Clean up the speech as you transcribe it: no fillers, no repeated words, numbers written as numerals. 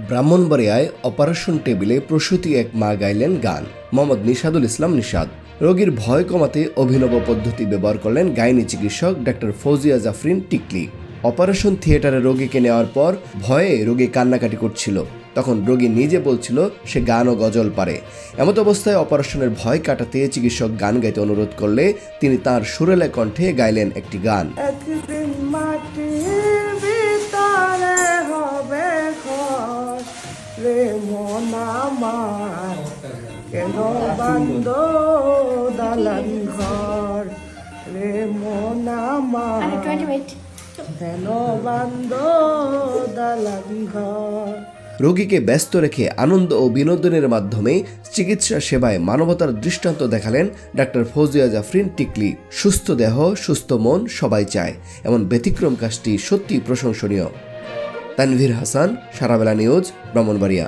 ব্রাহ্মণবাড়িয়ায় operation টেবিলে প্রসূতি এক মা গাইলেন গান। মোহাম্মদ নিশাদুল ইসলাম নিশাদ রোগীর ভয় কমাতে অভিনব পদ্ধতি ব্যবহার করলেন গাইনি চিকিৎসক ডাক্তার ফৌজিয়া জাফরিন টিকলি। অপারেশন থিয়েটারে রোগীকে নেওয়ার পর ভয়ে রোগী কান্নাকাটি করছিল। তখন রোগী নিজে বলছিল সে গান ও গজল পারে। এমত অবস্থায় অপারেশনের ভয় কাটাতে চিকিৎসক গান গাইতে অনুরোধ করলে তিনি তার সুরেলা কণ্ঠে গাইলেন একটি গান। কেন বান্দ দালান ঘর রে মন আমার, কেন বান্দ দালান ঘর। রোগীকে ব্যস্ত রেখে আনন্দ ও বিনোদনের মাধ্যমে চিকিৎসা সেবায় মানবতার দৃষ্টান্ত দেখালেন ডাক্তার ফৌজিয়া জাফরিন টিকলি। সুস্থ দেহ সুস্থ মন সবাই চায়, এমন ব্যতিক্রম কাজটি সত্যি প্রশংসনীয়। তানভীর হাসান, সারাবেলা নিউজ, ব্রাহ্মণবাড়িয়া।